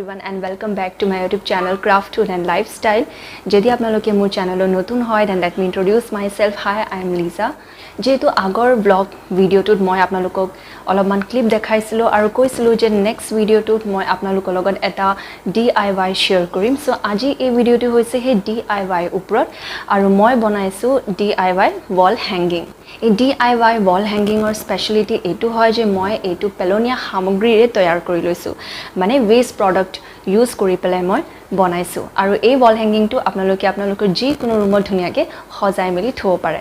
everyone and welcome back to my YouTube channel Craft Food and Lifestyle. Jedi apnaloke mur channel notun hoy then let me introduce myself. Hi, I am Lisa. Jehetu agor vlog video tut moi apnalokok olopman clip dekhaisilo aru koisilo je next video tut moi apnalokor logot eta DIY share korim. So aji ei video tu hoise he DIY uprot aru moi banaisu DIY wall hanging. এই DIY wall hanging or speciality etu hoy je moi etu pelonia সামগ্ৰী ৰে তৈয়াৰ কৰি লৈছো মানে waste product use কৰি পেলাই মই বনাইছো আৰু এই wall hanging টো আপোনালোকৰ যি কোনো ৰুমত ধুনিয়াকে সজাই মেলি থব পাৰে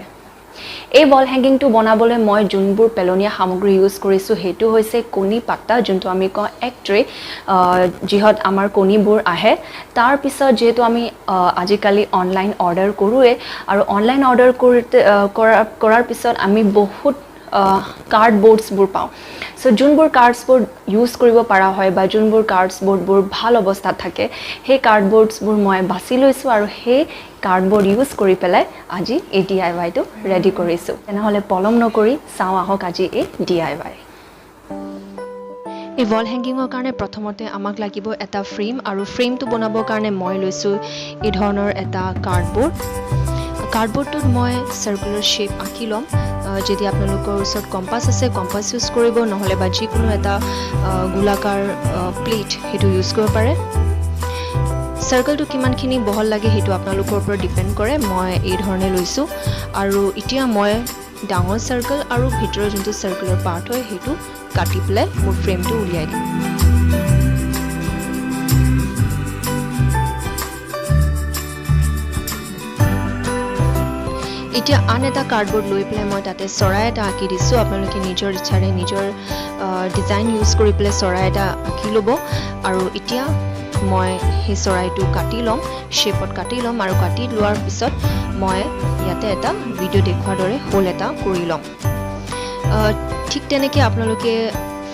এই wall hanging টো বনাবলৈ মই জুনবোৰ পেলোনিয়া সামগ্ৰী ইউজ কৰিছো হেতু হৈছে কোনি পাতা যোনটো আমি ক এক ট্ৰে জিহত আমাৰ কোনিবোৰ আহে তাৰ পিছত যেহেতু আমি আজিকালি অনলাইন অৰ্ডাৰ কৰোৱে আৰু অনলাইন অৰ্ডাৰ কৰাৰ পিছত আমি বহুত कार्डबोर्ड्स बुर पाओ सो जोनबुर कार्डबोर्ड यूज करिब पारा होय बा जोनबुर कार्डबोर्ड बुर ভাল অৱস্থাত থাকে হে कार्डबोर्ड्स बुर মই বাছি লৈছো আৰু হে कार्डबोर्ड यूज কৰি পেলাই আজি এই DIY টো ৰেডি কৰিছো তেনেহলে পলম নকৰি চাও আহক আজি এই DIY এই wall hanging ৰ কাৰণে প্ৰথমতে আমাক লাগিব এটা ফ্ৰেম আৰু ফ্ৰেমটো বনাবৰ কাৰণে মই লৈছো এই ধৰণৰ এটা कार्डबोर्डটো মই সাৰ্কুলাৰ শেপ আঁকি লম যদি আপোনালোকৰ ওচৰত কম্পাস আছে কম্পাস ইউজ কৰিব নহলে বা যি কোনো এটা গোলাকাৰ প্লেট হেতু ইউজ কৰিব পাৰে সাৰ্কেলটো কিমানখিনি বহল লাগে হেতু আপোনালোকৰ ওপৰত ডিপেন্ড কৰে মই এই ধৰণে লৈছো আৰু এতিয়া মই ডাঙৰ সাৰ্কেল আৰু ভিতৰৰ যোনটো সাৰ্কুলাৰ পাৰ্ট হয় হেতু কাটি পেলাই মোৰ ফ্ৰেমটো উলিয়াই দিম এতিয়া আন এটা কাৰ্ডবৰ্ড লৈ পেলাই মই তাতে চৰাই এটা আঁকি দিছো আপোনালোকে নিজৰ ইচ্ছাৰে নিজৰ ডিজাইন ইউজ কৰি পেলাই চৰাই এটা আঁকি ল'ব আৰু এতিয়া মই সেই চৰাইটো কাটি লম শেপত কাটি লম আৰু কাটি লোৱাৰ পিছত মই ইয়াতে এটা ভিডিও দেখুৱাৰ দৰে হোল এটা কৰি লম ঠিক তেনেকৈ আপোনালোকে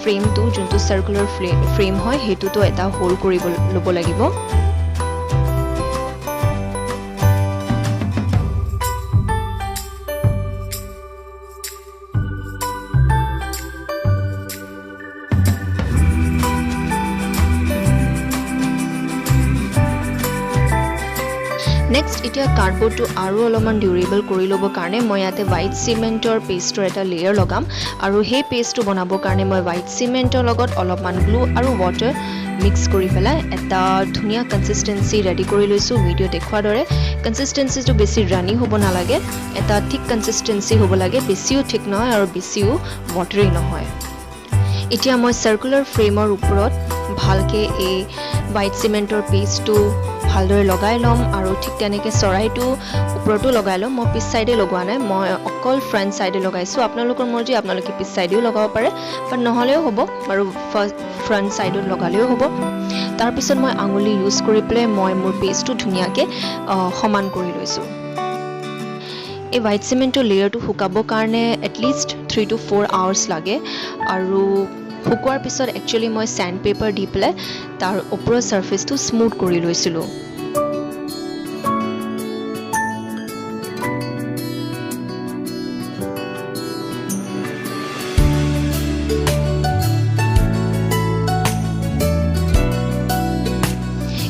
ফ্ৰেমটো যোনটো সাৰ্কুলাৰ ফ্ৰেম হয় হেতুটো এটা হোল কৰিব ল'ব লাগিব Next, इटा कार्डबोर्ड तो आरो अलमान ड्यूरेबल करि लबो कारणे মই ইয়াতে হোয়াইট সিমেন্টৰ পেষ্টৰ এটা লেয়াৰ লগাম আৰু হে পেষ্টটো বনাবৰ কাৰণে মই হোয়াইট সিমেন্টৰ লগত অলপমান গ্লু আৰু ওয়াটাৰ মিক্স কৰি পেলাই এটা ধুনিয়া কনসিস্টেন্সি ৰেডি কৰি লৈছো ভিডিও দেখুৱাৰ দৰে কনসিস্টেন্সিটো বেছি ৰানি হ'ব নালাগে এটা ঠিক কনসিস্টেন্সি হ'ব লাগে বেছিও ঠিক নহয় আৰু বেছিও ওয়াটাৰি নহয় এতিয়া মই সাৰ্কুলাৰ ফ্ৰেমৰ ওপৰত ভালকে এই হোয়াইট সিমেন্টৰ পেষ্টটো ভালদৰে লগাই লম আৰু ঠিক তেনেকৈ চৰাইটো ওপৰতো লগাই লম মই পিছ সাইডে লগোৱা নাই মই অকল ফ্ৰন্ট সাইডে লগাইছো আপোনালোকৰ মৰ্জি আপোনালোকে পিছ সাইডেও লগাব পাৰে বাট নহলেও হ'ব আৰু ফ্ৰন্ট সাইডত লগালেও হ'ব তাৰ পিছত মই আঙুলি ইউজ কৰি পেলাই মই মোৰ পেষ্টটো ধুনিয়াকে সমান কৰি লৈছো এই হোয়াইট সিমেন্টৰ লেয়াৰটো শুকাবৰ কাৰণে এটলিষ্ট 3 to 4 আৱাৰ্ছ লাগে আৰু শুকুৱাৰ পিছত একচুয়ালি মই স্যান্ড পেপাৰ দি পেলাই তাৰ ওপৰৰ সাৰফেসটো স্মুথ কৰি লৈছিলো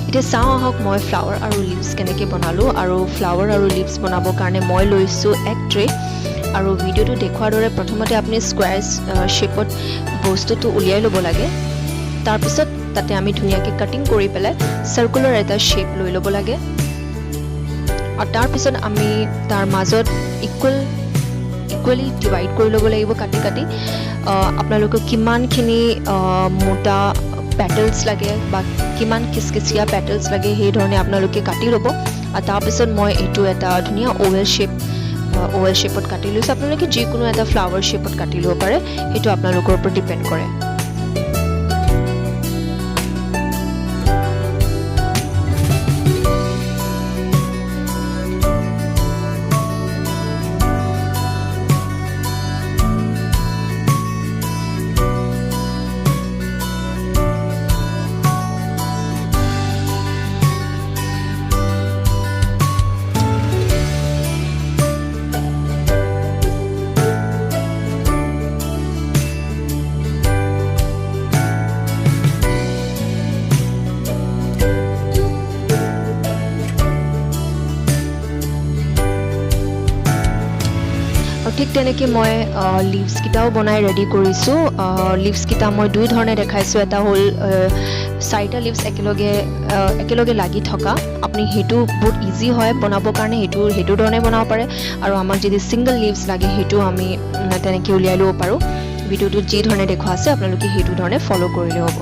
এটা চাও আহক মই ফ্লাৱাৰ আৰু লিভস কেনেকৈ বনালো আৰু ফ্লাৱাৰ আৰু লিভস বনাবৰ কাৰণে মই লৈছো এক ট্ৰে আৰু ভিডিওটো দেখুৱাৰ দৰে প্ৰথমতে আপুনি স্কয়াৰ শেপত বস্তুটো উলিয়াই ল'ব লাগে তাৰ পিছত তাতে আমি ধুনিয়াকৈ কাটিং কৰি পেলাই সাৰ্কুলাৰ এটা শেপ লৈ ল'ব লাগে আৰু তাৰ পিছত আমি তাৰ মাজত ইকুৱেলি ডিভাইড কৰি ল'ব লাগিব কাটি কাটি আপোনালোকক কিমানখিনি মোটা পেটেলস লাগে বা কিমান কিসকিসিয়া পেটেলস লাগে সেই ধৰণে আপোনালোকে কাটি ল'ব আৰু তাৰ পিছত মই এইটো এটা ধুনিয়া ওভেল শেপত কাটি লৈছো আপোনালোকে যিকোনো এটা ফ্লাৱাৰ শেপত কাটি ল'ব পাৰে হেতু আপোনালোকৰ ওপৰত ডিপেন্ড কৰে ঠিক তেনেকৈ মই লিভছকেইটাও বনাই ৰেডি কৰিছোঁ। লিভছকেইটা মই দুই ধৰণে দেখাইছোঁ। এটা হ'ল 4টা লিভছ একেলগে লাগি থকা, আপুনি সেইটো বহুত ইজি হয় বনাবৰ কাৰণে, সেইটো ধৰণে বনাব পাৰে। আৰু আমাক যদি ছিংগল লিভছ লাগে সেইটো আমি তেনেকৈ উলিয়াই ল'ব পাৰোঁ। ভিডিঅ'টোত যি ধৰণে দেখুওৱা আছে আপোনালোকে সেইটো ধৰণে ফ'ল' কৰিলে হ'ব।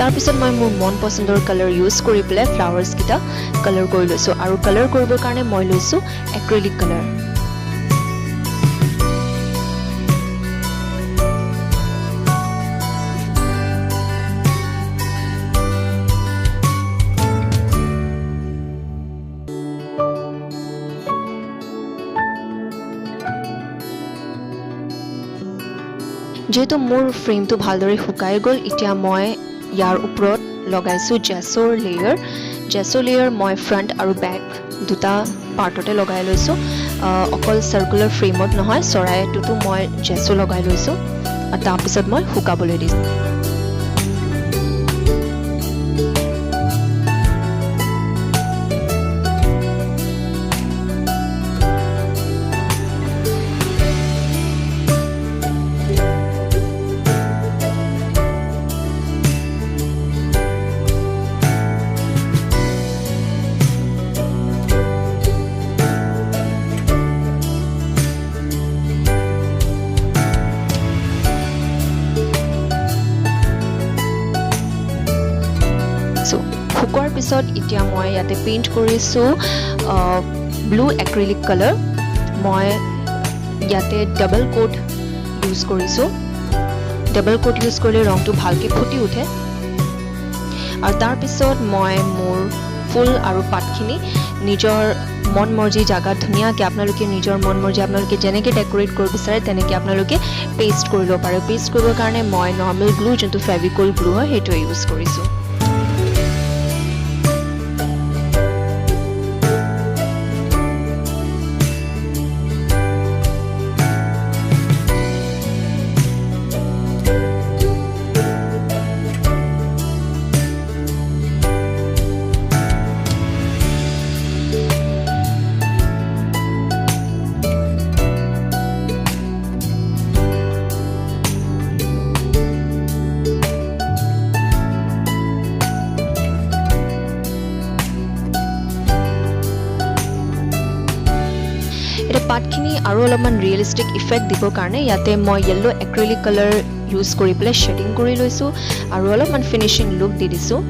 তাৰপিছত মই মোৰ মন পচন্দৰ কালাৰ ইউজ কৰি পেলাই ফ্লাৱাৰ্ছকেইটা কালাৰ কৰি লৈছোঁ। আৰু কালাৰ কৰিবৰ কাৰণে মই লৈছোঁ এক্ৰেলিক কালাৰ। যিহেতু মোৰ ফ্ৰেমটো ভালদৰে শুকাই গ'ল, এতিয়া মই ইয়াৰ ওপৰত লগাইছোঁ জেছৰ লেয়াৰ। মই ফ্ৰণ্ট আৰু বেক দুটা পাৰ্টতে লগাই লৈছোঁ। অকল চাৰ্কুলাৰ ফ্ৰেমত নহয়, চৰাইটোতো মই জেছো লগাই লৈছোঁ। আৰু তাৰপিছত মই শুকাবলৈ দিছোঁ। শুকোৱাৰ পিছত এতিয়া মই ইয়াতে পেইণ্ট কৰিছোঁ ব্লু এক্ৰেলিক কালাৰ। মই ইয়াতে ডাবল কোট ইউজ কৰিছোঁ। ডাবল কোট ইউজ কৰিলে ৰংটো ভালকৈ ফুটি উঠে। আৰু তাৰপিছত মই মোৰ ফুল আৰু পাতখিনি নিজৰ মন মৰ্জি জেগাত ধুনীয়াকৈ আপোনালোকে নিজৰ মন মৰ্জি আপোনালোকে যেনেকৈ ডেকৰেট কৰিব বিচাৰে তেনেকৈ আপোনালোকে পেষ্ট কৰি ল'ব পাৰে। পেষ্ট কৰিবৰ কাৰণে মই নৰ্মেল গ্লু, যোনটো ফেভিকল গ্লু হয়, সেইটো ইউজ কৰিছোঁ। এতিয়া পাতখিনি আৰু অলপমান ৰিয়েলিষ্টিক ইফেক্ট দিবৰ কাৰণে ইয়াতে মই য়েল্লো এক্ৰেলিক কালাৰ ইউজ কৰি পেলাই শ্বেডিং কৰি লৈছোঁ আৰু অলপমান ফিনিচিং লুক দি দিছোঁ।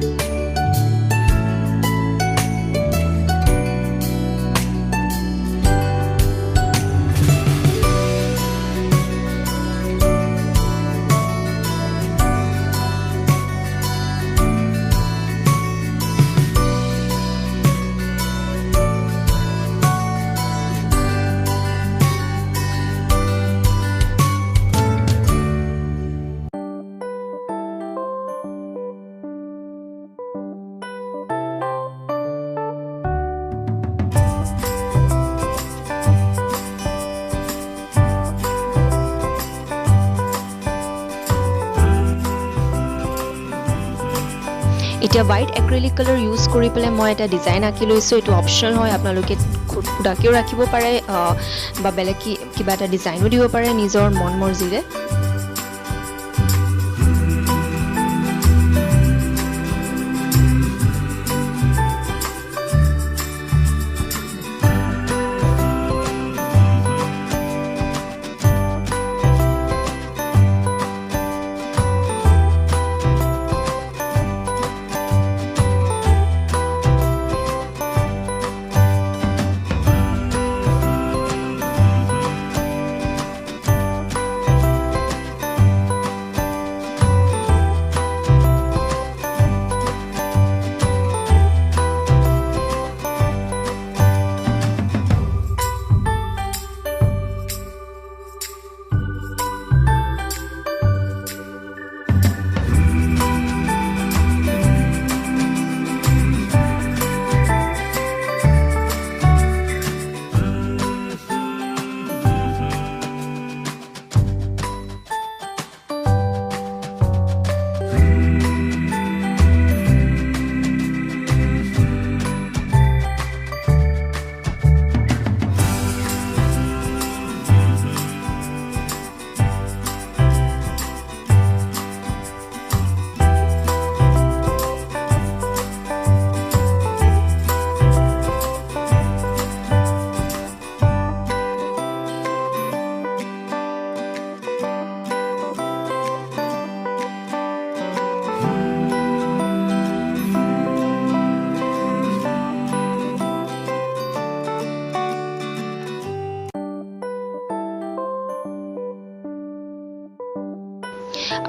এতিয়া হোৱাইট এক্ৰেলিক কালাৰ ইউজ কৰি পেলাই মই এটা ডিজাইন আঁকি লৈছোঁ। এইটো অপশ্যনেল হয়, আপোনালোকে খুদাকেও ৰাখিব পাৰে বা বেলেগ কিবা এটা ডিজাইনো দিব পাৰে নিজৰ মন মৰ্জিৰে।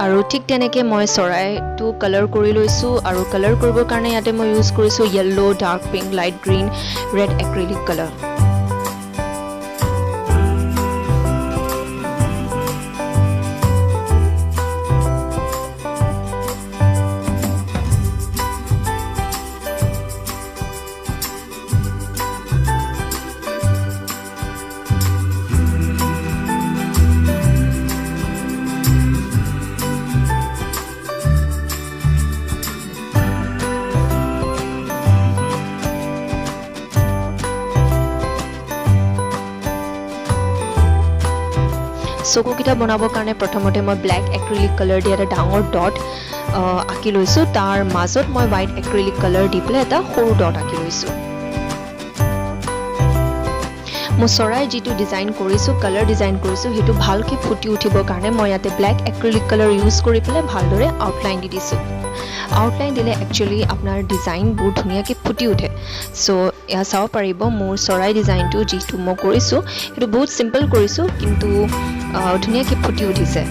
আৰু ঠিক তেনেকৈ মই চৰাইটো কালাৰ কৰি লৈছোঁ আৰু কালাৰ কৰিবৰ কাৰণে ইয়াতে মই ইউজ কৰিছোঁ yellow, dark pink, light green, red acrylic colour. চকুকেইটা বনাবৰ কাৰণে প্ৰথমতে মই ব্লেক এক্ৰিলিক কালাৰ দি এটা ডাঙৰ ডট আঁকি লৈছোঁ। তাৰ মাজত মই হোৱাইট এক্ৰিলিক কালাৰ দি পেলাই এটা সৰু ডট আঁকি লৈছোঁ। মই চৰাই যিটো ডিজাইন কৰিছোঁ, কালাৰ ডিজাইন কৰিছোঁ, সেইটো ভালকৈ ফুটি উঠিবৰ কাৰণে মই ইয়াতে ব্লেক এক্ৰিলিক কালাৰ ইউজ কৰি পেলাই ভালদৰে আউটলাইন দি দিছোঁ। আউটলাইন দিলে একচুৱেলি আপোনাৰ ডিজাইনবোৰ ধুনীয়াকৈ ফুটি উঠে। চ' এয়া চাব পাৰিব মোৰ চৰাই ডিজাইনটো যিটো মই কৰিছোঁ সেইটো বহুত চিম্পল কৰিছোঁ, কিন্তু ধুনীয়াকৈ ফুটি উঠিছে।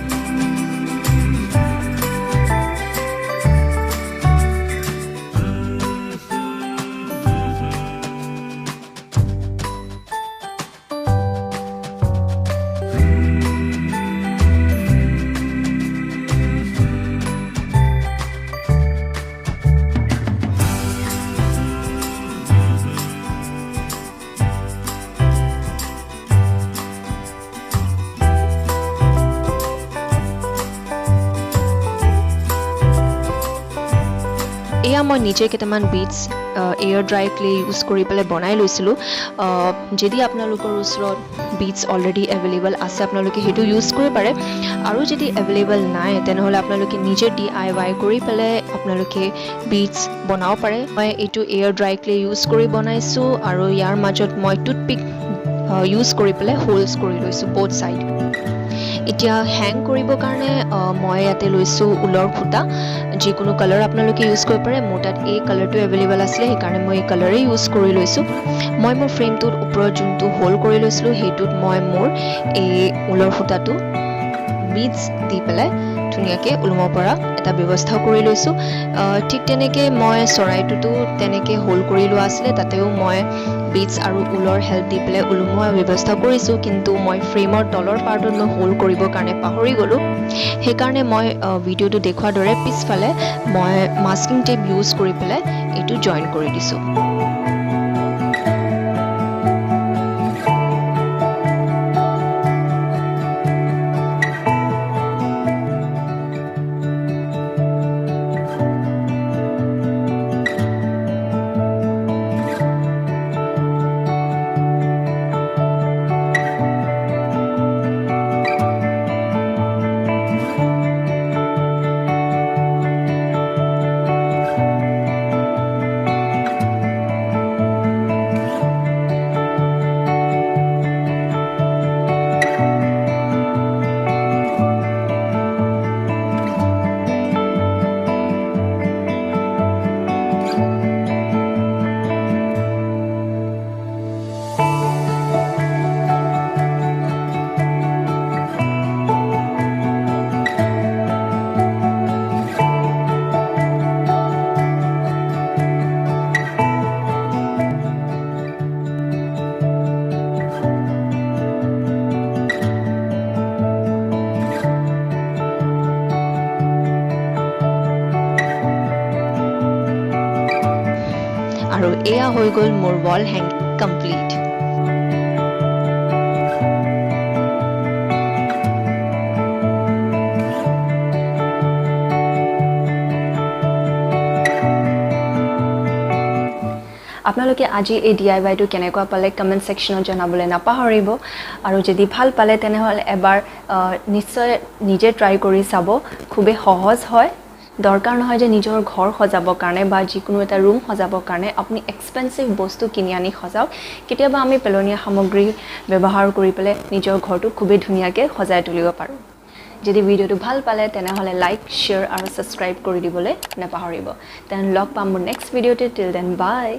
এয়া মই নিজে কেইটামান বিটছ এয়াৰ ড্ৰাই ক্লে ইউজ কৰি পেলাই বনাই লৈছিলোঁ। যদি আপোনালোকৰ ওচৰত বিটছ অলৰেডি এভেইলেবল আছে আপোনালোকে সেইটো ইউজ কৰিব পাৰে, আৰু যদি এভেইলেবল নাই তেনেহ'লে আপোনালোকে নিজে DIY কৰি পেলাই আপোনালোকে বিটছ বনাব পাৰে। মই এইটো এয়াৰ ড্ৰাই ক্লে ইউজ কৰি বনাইছোঁ আৰু ইয়াৰ মাজত মই টুথপিক ইউজ কৰি পেলাই হোলছ কৰি লৈছোঁ both side। এতিয়া হেং কৰিবৰ কাৰণে মই ইয়াতে লৈছোঁ ঊলৰ সূতা, যিকোনো কালাৰ আপোনালোকে ইউজ কৰিব পাৰে। মোৰ তাত এই কালাৰটো এভেইলেবল আছিলে, সেইকাৰণে মই এই কালাৰেই ইউজ কৰি লৈছোঁ। মই মোৰ ফ্ৰেমটোত ওপৰত যোনটো হোল কৰি লৈছিলোঁ সেইটোত মই মোৰ এই ঊলৰ সূতাটো বিটছ দি পেলাই ধুনীয়াকৈ ওলমাব পৰা এটা ব্যৱস্থা কৰি লৈছোঁ। ঠিক তেনেকৈ মই চৰাইটোতো তেনেকৈ হোল কৰি লোৱা আছিলে, তাতেও মই বিটছ আৰু ঊলৰ হেল্প দি পেলাই ওলোমোৱা ব্যৱস্থা কৰিছোঁ, কিন্তু মই ফ্ৰেমৰ তলৰ পাৰ্টত মই হোল কৰিবৰ কাৰণে পাহৰি গ'লোঁ। সেইকাৰণে মই ভিডিঅ'টো দেখুৱাৰ দৰে পিছফালে মই মাস্কিং টেপ ইউজ কৰি পেলাই এইটো জইন কৰি দিছোঁ। আৰু এয়া হৈ গ'ল মোৰ ৱাল হেং কমপ্লিট। আপোনালোকে আজি এই DIYটো কেনেকুৱা পালে কমেণ্ট ছেকশ্যনত জনাবলৈ নাপাহৰিব, আৰু যদি ভাল পালে তেনেহ'লে এবাৰ নিশ্চয় নিজে ট্ৰাই কৰি চাব। খুবেই সহজ হয়, দৰকাৰ নহয় যে নিজৰ ঘৰ সজাবৰ কাৰণে বা যিকোনো এটা ৰুম সজাবৰ কাৰণে আপুনি এক্সপেঞ্চিভ বস্তু কিনি আনি সজাওক। কেতিয়াবা আমি পেলনীয়া সামগ্ৰী ব্যৱহাৰ কৰি পেলাই নিজৰ ঘৰটো খুবেই ধুনীয়াকৈ সজাই তুলিব পাৰোঁ। যদি ভিডিঅ'টো ভাল পালে তেনেহ'লে লাইক, শ্বেয়াৰ আৰু ছাবস্ক্ৰাইব কৰি দিবলৈ নাপাহৰিব। তেনে লগ পাম মোৰ নেক্সট ভিডিঅ'তে। টিল দেন বাই।